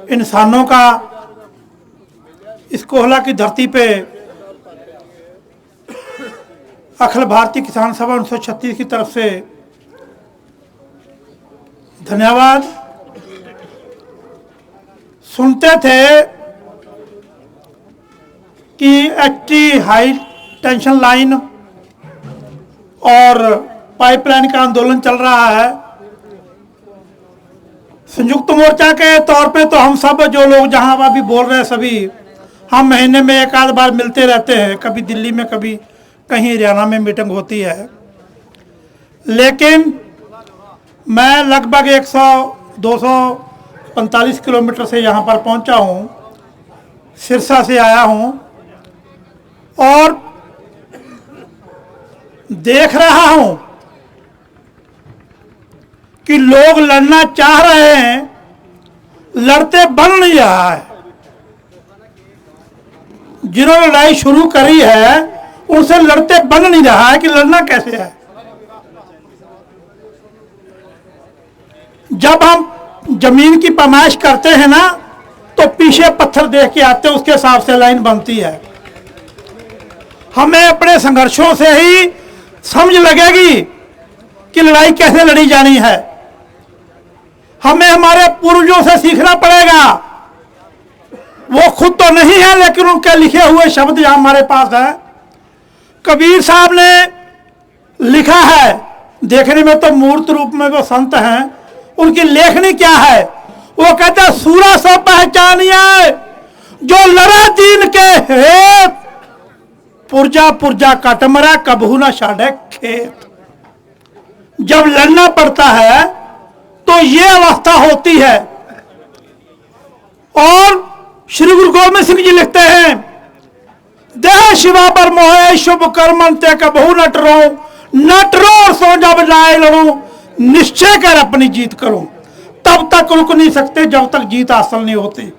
इंसानों का इस कोहला की धरती पे अखिल भारतीय किसान सभा 1936 की तरफ से धन्यवाद। सुनते थे कि एचटी हाई टेंशन लाइन और पाइपलाइन का आंदोलन चल रहा है। संयुक्त मोर्चा के तौर पे तो हम सब जो लोग जहां अभी बोल रहे हैं सभी हम महीने में एक आध बार मिलते रहते हैं, कभी दिल्ली में कभी कहीं हरियाणा में मीटिंग होती है। लेकिन मैं लगभग 100-245 किलोमीटर से यहाँ पर पहुँचा हूँ, सिरसा से आया हूँ और देख रहा हूँ कि लोग लड़ना चाह रहे हैं, लड़ते बन नहीं रहा है। जिन्होंने लड़ाई शुरू करी है उनसे लड़ते बन नहीं रहा है कि लड़ना कैसे है। जब हम जमीन की पैमाइश करते हैं ना तो पीछे पत्थर देख के आते हैं, उसके हिसाब से लाइन बनती है। हमें अपने संघर्षों से ही समझ लगेगी कि लड़ाई कैसे लड़ी जानी है। हमें हमारे पूर्वजों से सीखना पड़ेगा। वो खुद तो नहीं है लेकिन उनके लिखे हुए शब्द यहां हमारे पास है। कबीर साहब ने लिखा है, देखने में तो मूर्त रूप में वो संत हैं, उनकी लेखनी क्या है? वो कहते हैं सूरा सो पहचानिए जो लड़ा दीन के हेत, पुरजा पुरजा कट मरा कबहू ना छाड़े खेत। जब लड़ना पड़ता है तो ये अवस्था होती है। और श्री गुरु गोविंद सिंह जी लिखते हैं, देह शिवा पर मोहे शुभ कर्मन ते कबहू नटरो और सो जब जाए लड़ू, निश्चय कर अपनी जीत करो। तब तक रुक नहीं सकते जब तक जीत हासिल नहीं होती।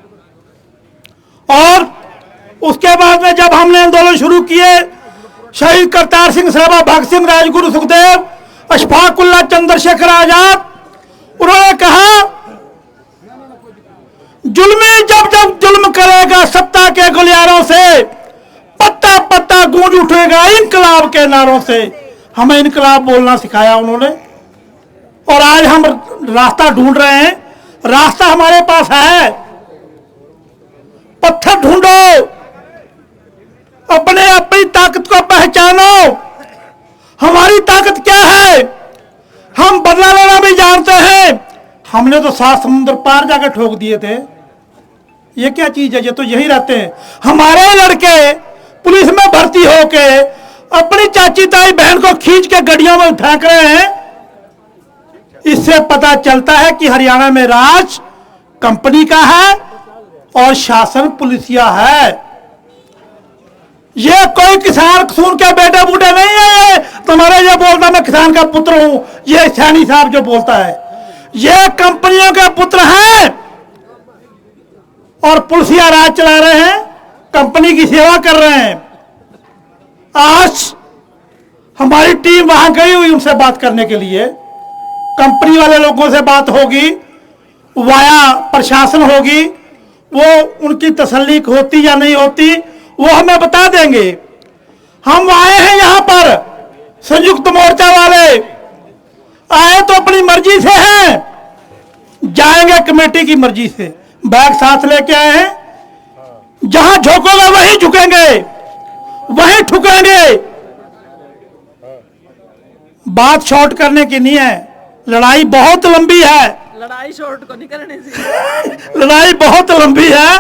और उसके बाद में जब हमने आंदोलन शुरू किए, शहीद करतार सिंह सराभा, भगत सिंह, राजगुरु सुखदेव, अशफाक उल्लाह चंद्रशेखर आजाद, उन्होंने कहा जुल्मी जब जब जुल्म करेगा सत्ता के गलियारों से, पत्ता पत्ता गूंज उठेगा इनकलाब के नारों से। हमें इनकलाब बोलना सिखाया उन्होंने और आज हम रास्ता ढूंढ रहे हैं। रास्ता हमारे पास है, पत्थर ढूंढो, अपनी ताकत को पहचानो। हमारी ताकत क्या है? हम बदला लेना भी जानते हैं। हमने तो 7 समुद्र पार जाकर ठोक दिए थे। ये क्या चीज है? ये तो यही रहते हैं। हमारे लड़के पुलिस में भर्ती होके अपनी चाची ताई बहन को खींच के गड्डियों में फेंक रहे हैं। इससे पता चलता है कि हरियाणा में राज कंपनी का है और शासन पुलिसिया है। ये कोई किसान खून के बेटे बूटे नहीं है। तुम्हारे ये बोलता मैं किसान का पुत्र हूं, ये सैनी साहब जो बोलता है, ये कंपनियों के पुत्र हैं और पुलिसिया राज चला रहे हैं, कंपनी की सेवा कर रहे हैं। आज हमारी टीम वहां गई हुई उनसे बात करने के लिए। कंपनी वाले लोगों से बात होगी, वाया प्रशासन होगी, वो उनकी तसल्ली होती या नहीं होती वो हमें बता देंगे। हम आए हैं यहां पर, संयुक्त मोर्चा वाले आए तो अपनी मर्जी से हैं, जाएंगे कमेटी की मर्जी से। बैग साथ लेके आए हैं, जहां झोंकोगे वहीं झुकेंगे, वहीं ठुकेंगे। बात शॉर्ट करने की नहीं है, लड़ाई बहुत लंबी है। लड़ाई शॉर्ट को नहीं करने से लड़ाई बहुत लंबी है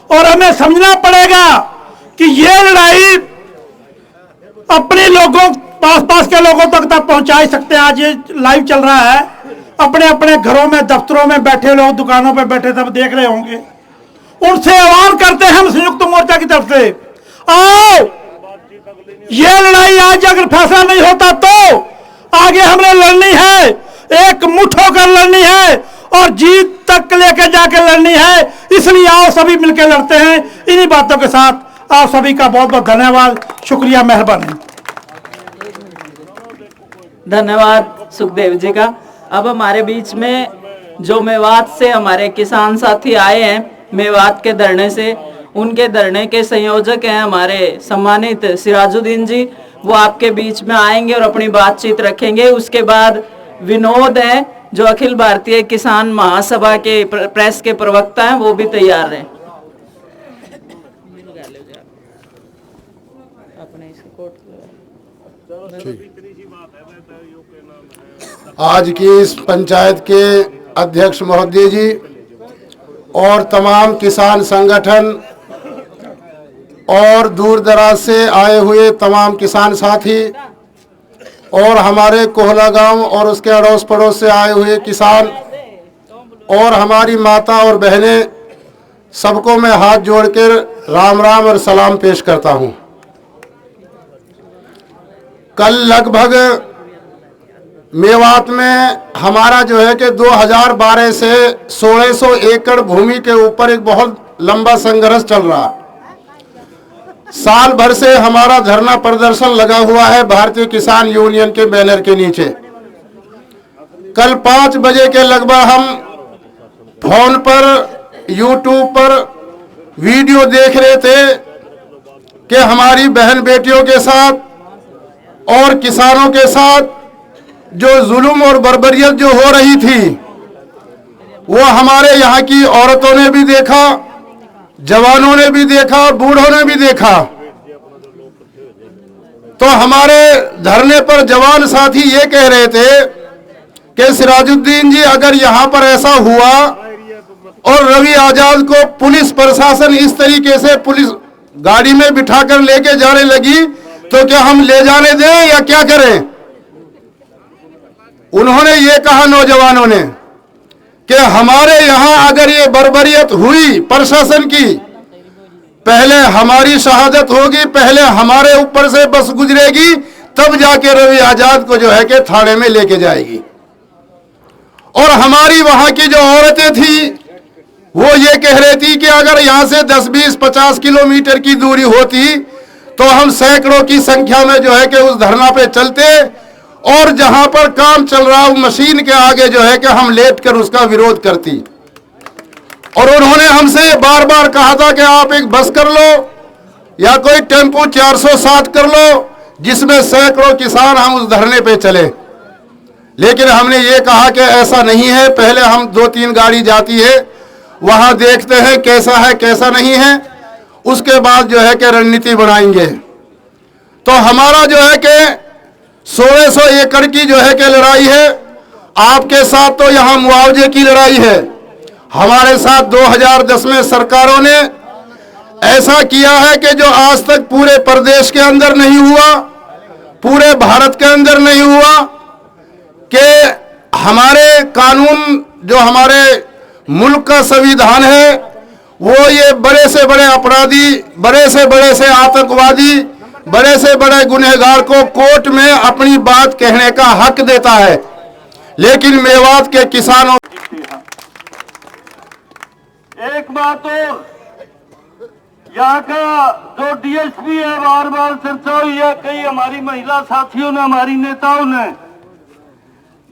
और हमें समझना पड़ेगा कि ये लड़ाई अपने लोगों पास के लोगों तक पहुंचा ही सकते हैं। आज ये लाइव चल रहा है, अपने अपने घरों में, दफ्तरों में बैठे लोग, दुकानों पे बैठे सब देख रहे होंगे। उनसे आह्वान करते हैं हम संयुक्त मोर्चा की तरफ से, आओ ये लड़ाई आज अगर फैसला नहीं होता तो आगे हमने लड़नी है, एक मुट्ठ होकर लड़नी है और जीत तक लेकर जाकर लड़नी है। इसलिए आओ सभी मिलकर लड़ते हैं। इन्हीं बातों के साथ आप सभी का बहुत बहुत धन्यवाद, शुक्रिया, मेहरबानी। धन्यवाद सुखदेव जी का। अब हमारे बीच में जो मेवात से हमारे किसान साथी आए हैं मेवात के धरने से। उनके धरने के संयोजक हैं हमारे सम्मानित सिराजुद्दीन जी, वो आपके बीच में आएंगे और अपनी बातचीत रखेंगे। उसके बाद विनोद है जो अखिल भारतीय किसान महासभा के प्रेस के प्रवक्ता हैं, वो भी तैयार हैं। आज की इस पंचायत के अध्यक्ष महोदय जी और तमाम किसान संगठन और दूर दराज से आए हुए तमाम किसान साथी और हमारे कोहला गांव और उसके अड़ोस पड़ोस से आए हुए किसान और हमारी माता और बहनें, सबको मैं हाथ जोड़कर राम राम और सलाम पेश करता हूं। कल लगभग मेवात में हमारा जो है कि 2012 से 1600 एकड़ भूमि के ऊपर एक बहुत लंबा संघर्ष चल रहा। साल भर से हमारा धरना प्रदर्शन लगा हुआ है भारतीय किसान यूनियन के बैनर के नीचे। कल 5 बजे के लगभग हम फोन पर यूट्यूब पर वीडियो देख रहे थे कि हमारी बहन बेटियों के साथ और किसानों के साथ जो जुल्म और बर्बरियत जो हो रही थी, वो हमारे यहाँ की औरतों ने भी देखा, जवानों ने भी देखा और बूढ़ों ने भी देखा। तो हमारे धरने पर जवान साथी ये कह रहे थे कि सिराजुद्दीन जी, अगर यहाँ पर ऐसा हुआ और रवि आजाद को पुलिस प्रशासन इस तरीके से पुलिस गाड़ी में बिठाकर लेके जाने लगी, तो क्या हम ले जाने दें या क्या करें? उन्होंने ये कहा नौजवानों ने कि हमारे यहाँ अगर ये बर्बरियत हुई प्रशासन की, पहले हमारी शहादत होगी, पहले हमारे ऊपर से बस गुजरेगी, तब जाके रवि आजाद को जो है कि थाने में लेके जाएगी। और हमारी वहां की जो औरतें थी वो ये कह रही थी कि अगर यहाँ से 10, 20, 50 किलोमीटर की दूरी होती तो हम सैकड़ों की संख्या में जो है कि उस धरना पे चलते और जहां पर काम चल रहा मशीन के आगे जो है कि हम लेट कर उसका विरोध करती। और उन्होंने हमसे बार बार कहा था कि आप एक बस कर लो या कोई टेम्पो 407 कर लो जिसमें सैकड़ों किसान हम उस धरने पे चले। लेकिन हमने ये कहा कि ऐसा नहीं है, पहले हम 2-3 गाड़ी जाती है, वहां देखते हैं कैसा है कैसा नहीं है, उसके बाद जो है कि रणनीति बनाएंगे। तो हमारा जो है कि 1600 एकड़ की जो है कि लड़ाई है, आपके साथ तो यहाँ मुआवजे की लड़ाई है। हमारे साथ 2010 में सरकारों ने ऐसा किया है कि जो आज तक पूरे प्रदेश के अंदर नहीं हुआ, पूरे भारत के अंदर नहीं हुआ, कि हमारे कानून जो हमारे मुल्क का संविधान है वो ये बड़े से बड़े अपराधी, बड़े से आतंकवादी, बड़े से बड़े गुनहगार को कोर्ट में अपनी बात कहने का हक देता है। लेकिन मेवात के किसानों एक बात और, यहाँ का जो डीएसपी है, बार बार चर्चा हुई है, कई हमारी महिला साथियों ने, हमारी नेताओं ने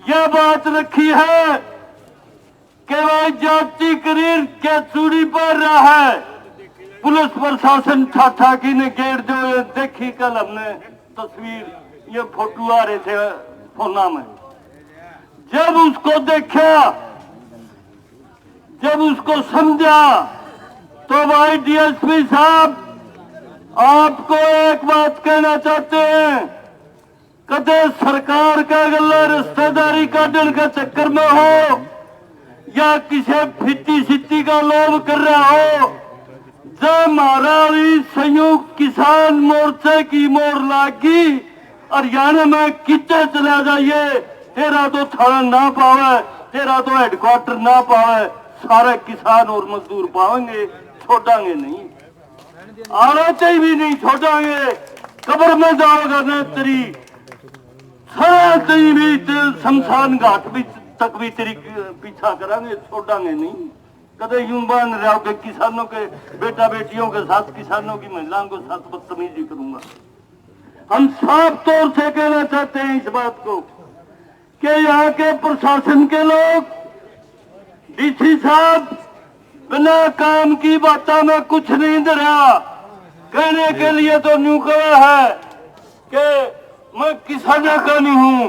यह बात रखी है कि वह जाति करीर क्या चूड़ी पर रहा है। पुलिस प्रशासन ठाठाकी ने गेट जो देखी, कल हमने तस्वीर, ये फोटो आ रहे थे फोना में, जब उसको देखा, जब उसको समझा, तो भाई डीएसपी साहब आपको एक बात कहना चाहते हैं, कदे सरकार का गला रिश्तेदारी काटने का चक्कर में हो या किसी फिट्टी सिट्टी का लोभ कर रहा हो, जब महाराष्ट्र संयुक्त किसान मोर्चे की मोर लागी हरियाणा में कितने चला जाइए, तेरा तो थाना ना पावे, तेरा तो हेडक्वार्टर ना पावे, सारे किसान और मजदूर पाएंगे, छोड़ांगे नहीं, आराते भी नहीं छोड़ांगे, कब्र में जाओगे न तेरी सारा तेरी भी शमशान घाट भी तक भी तेरी पीछा करांगे, छोड़ांगे नहीं। कदे यूं बांध रहे हो कि किसानों के बेटा बेटियों के साथ, किसानों की महिलाओं के साथ बदतमीजी करूंगा। हम साफ तौर से कहना चाहते हैं इस बात को कि यहाँ के प्रशासन के लोग, डीसी साहब, बिना काम की बातों में कुछ नहीं धरा। कहने के लिए तो न्यू कहा है कि मैं किसानों का नहीं हूँ,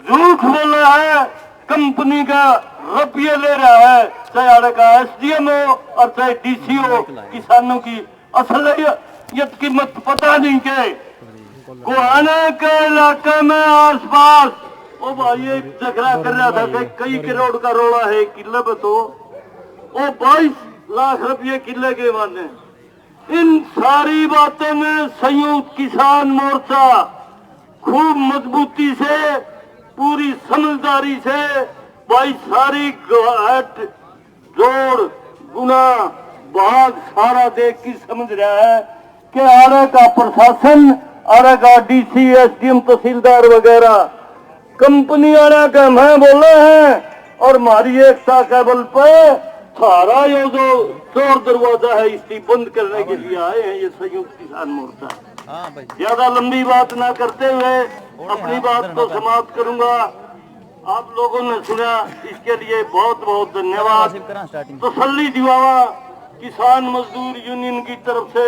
झूठ बोल रहा है, कंपनी का रुपये ले रहा है, चाहे का एसडीएम हो और चाहे डीसी हो। किसानों की असलियत की मत पता नहीं के गोहाना के इलाके में आसपास ओ भाई एक झगड़ा कर रहा था कि कई करोड़ का रोड़ा है किले पे, तो वो 22 लाख रुपये किले के माने। इन सारी बातों में संयुक्त किसान मोर्चा खूब मजबूती से, पूरी समझदारी से भाई सारी घाट जोड़ गुना भाग सारा देख की समझ रहा है कि आरे का प्रशासन, आरे का डीसी, एसडीएम, तहसीलदार वगैरह कंपनी वाला का मैं बोले हैं और हमारी एकता के बल पे सारा ये जो चोर दरवाजा है इसकी बंद करने के लिए आए हैं ये संयुक्त किसान मोर्चा। ज्यादा लंबी बात ना करते हुए अपनी बात को समाप्त करूंगा। आप लोगों ने सुना, इसके लिए बहुत बहुत धन्यवाद। तसल्ली दिलावा किसान मजदूर यूनियन की तरफ से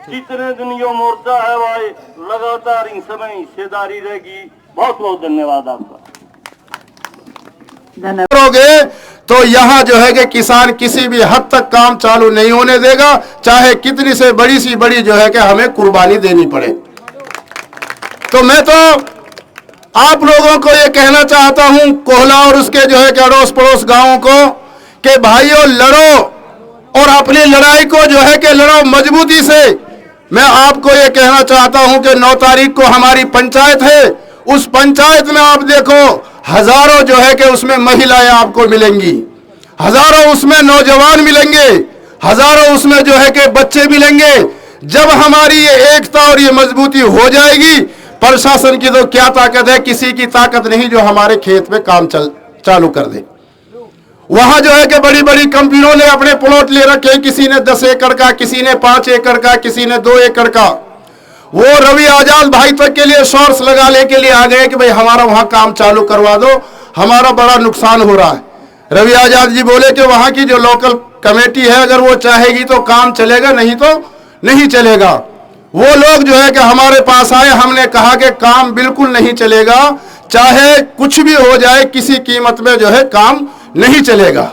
जितने दिन ये मोर्चा है भाई लगातार इन समय हिस्सेदारी रहेगी। बहुत बहुत धन्यवाद आपका। करोगे तो यहाँ जो है कि किसान किसी भी हद तक काम चालू नहीं होने देगा, चाहे कितनी से बड़ी सी बड़ी जो है कि हमें कुर्बानी देनी पड़े। तो मैं तो आप लोगों को ये कहना चाहता हूं, कोहला और उसके जो है कि अड़ोस पड़ोस गांवों को, कि भाइयों लड़ो और अपनी लड़ाई को जो है कि लड़ो मजबूती से। मैं आपको ये कहना चाहता हूं कि 9 तारीख को हमारी पंचायत है, उस पंचायत में आप देखो हजारों जो है कि उसमें महिलाएं आपको मिलेंगी, हजारों उसमें नौजवान मिलेंगे, हजारों उसमें जो है कि बच्चे मिलेंगे। जब हमारी ये एकता और ये मजबूती हो जाएगी, प्रशासन की तो क्या ताकत है, किसी की ताकत नहीं जो हमारे खेत में काम चालू कर दे। वहां जो है कि बड़ी बड़ी कंपनियों ने अपने प्लॉट ले रखे, किसी ने 10 एकड़ का, किसी ने 5 एकड़ का, किसी ने 2 एकड़ का। वो रवि आजाद भाई तक के लिए सोर्स लगाने के लिए आ गए कि भाई हमारा वहां काम चालू करवा दो, हमारा बड़ा नुकसान हो रहा है। रवि आजाद जी बोले कि वहां की जो लोकल कमेटी है अगर वो चाहेगी तो काम चलेगा, नहीं तो नहीं चलेगा। वो लोग जो है कि हमारे पास आए, हमने कहा कि काम बिल्कुल नहीं चलेगा, चाहे कुछ भी हो जाए, किसी कीमत में जो है काम नहीं चलेगा।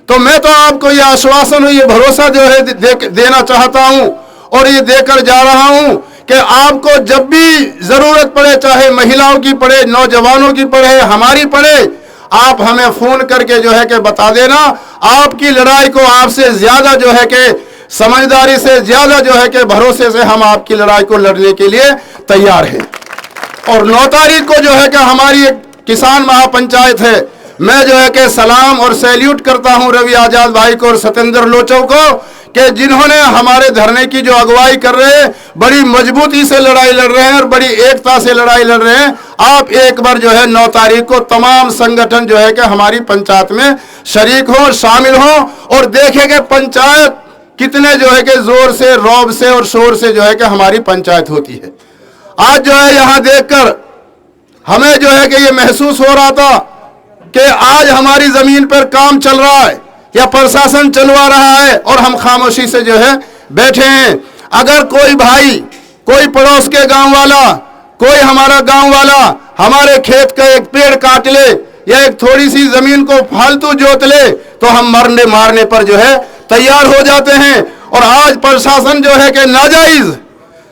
तो मैं तो आपको ये आश्वासन और ये भरोसा जो है देना चाहता हूं और ये देकर जा रहा हूं कि आपको जब भी जरूरत पड़े, चाहे महिलाओं की पड़े, नौजवानों की पड़े, हमारी पड़े, आप हमें फोन करके जो है कि बता देना। आपकी लड़ाई को आपसे ज्यादा जो है कि समझदारी से, ज्यादा जो है कि भरोसे से हम आपकी लड़ाई को लड़ने के लिए तैयार हैं। और 9 तारीख को जो है कि हमारी एक किसान महापंचायत है। मैं जो है कि सलाम और सैल्यूट करता हूं रवि आजाद भाई को और सत्येंद्र लोचो को कि जिन्होंने हमारे धरने की जो अगुवाई कर रहे हैं, बड़ी मजबूती से लड़ाई लड़ रहे हैं और बड़ी एकता से लड़ाई लड़ रहे हैं। आप एक बार जो है 9 तारीख को तमाम संगठन जो है कि हमारी पंचायत में शरीक हो, शामिल हो और देखें कि पंचायत कितने जो है कि जोर से, रौब से और शोर से जो है कि हमारी पंचायत होती है। आज जो है यहाँ देखकर हमें जो है कि ये महसूस हो रहा था कि आज हमारी जमीन पर काम चल रहा है या प्रशासन चलवा रहा है और हम खामोशी से जो है बैठे हैं। अगर कोई भाई, कोई पड़ोस के गांव वाला, कोई हमारा गांव वाला हमारे खेत का एक पेड़ काट ले या एक थोड़ी सी जमीन को फालतू जोत ले तो हम मरने मारने पर जो है तैयार हो जाते हैं। और आज प्रशासन जो है कि नाजायज,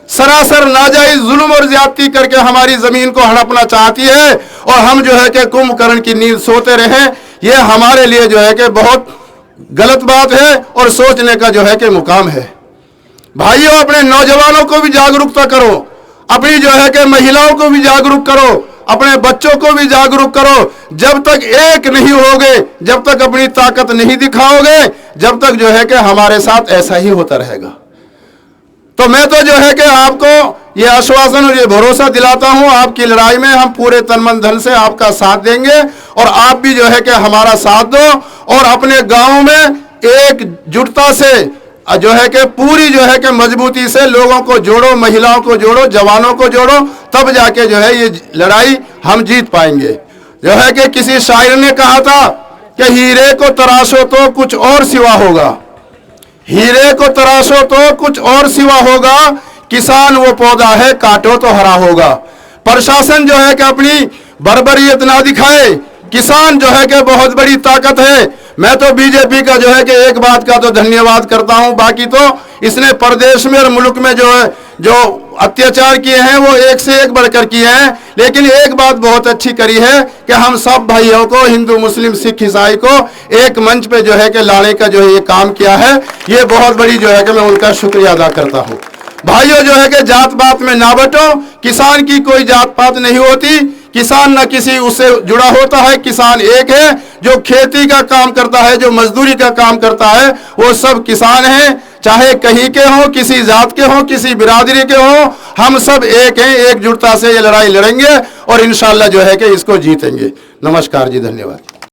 सरासर नाजायज जुल्म और ज्यादती करके हमारी जमीन को हड़पना चाहती है और हम जो है कि कुंभकर्ण की नींद सोते रहे। ये हमारे लिए जो है कि बहुत गलत बात है और सोचने का जो है कि मुकाम है। भाइयों, अपने नौजवानों को भी जागरूकता करो, अपनी जो है कि महिलाओं को भी जागरूक करो, अपने बच्चों को भी जागरूक करो। जब तक एक नहीं होगे, जब तक अपनी ताकत नहीं दिखाओगे, जब तक जो है कि हमारे साथ ऐसा ही होता रहेगा। तो मैं तो जो है कि आपको ये आश्वासन और ये भरोसा दिलाता हूं, आपकी लड़ाई में हम पूरे तन मन धन से आपका साथ देंगे और आप भी जो है कि हमारा साथ दो और अपने गांव में एकजुटता से जो है कि पूरी जो है कि मजबूती से लोगों को जोड़ो, महिलाओं को जोड़ो, जवानों को जोड़ो, तब जाके जो है ये लड़ाई हम जीत पाएंगे। जो है कि किसी शायर ने कहा था कि हीरे को तराशो तो कुछ और सिवा होगा, हीरे को तराशो तो कुछ और सिवा होगा, किसान वो पौधा है काटो तो हरा होगा। प्रशासन जो है कि अपनी बर्बरियत ना दिखाए, किसान जो है कि बहुत बड़ी ताकत है। मैं तो बीजेपी का जो है कि एक बात का तो धन्यवाद करता हूं, बाकी तो इसने प्रदेश में और मुल्क में जो अत्याचार किए हैं वो एक से एक बढ़कर किए हैं, लेकिन एक बात बहुत अच्छी करी है कि हम सब भाइयों को, हिंदू मुस्लिम सिख ईसाई को एक मंच पे जो है कि लाने का जो है ये काम किया है, ये बहुत बड़ी जो है कि मैं उनका शुक्रिया अदा करता हूं। भाइयों जो है कि जात पात में ना बटो, किसान की कोई जात पात नहीं होती, किसान न किसी उससे जुड़ा होता है, किसान एक है, जो खेती का काम करता है, जो मजदूरी का काम करता है, वो सब किसान हैं, चाहे कहीं के हों, किसी जात के हों, किसी बिरादरी के हों, हम सब एक हैं, एकजुटता से ये लड़ाई लड़ेंगे और इंशाल्लाह जो है कि इसको जीतेंगे। नमस्कार जी, धन्यवाद।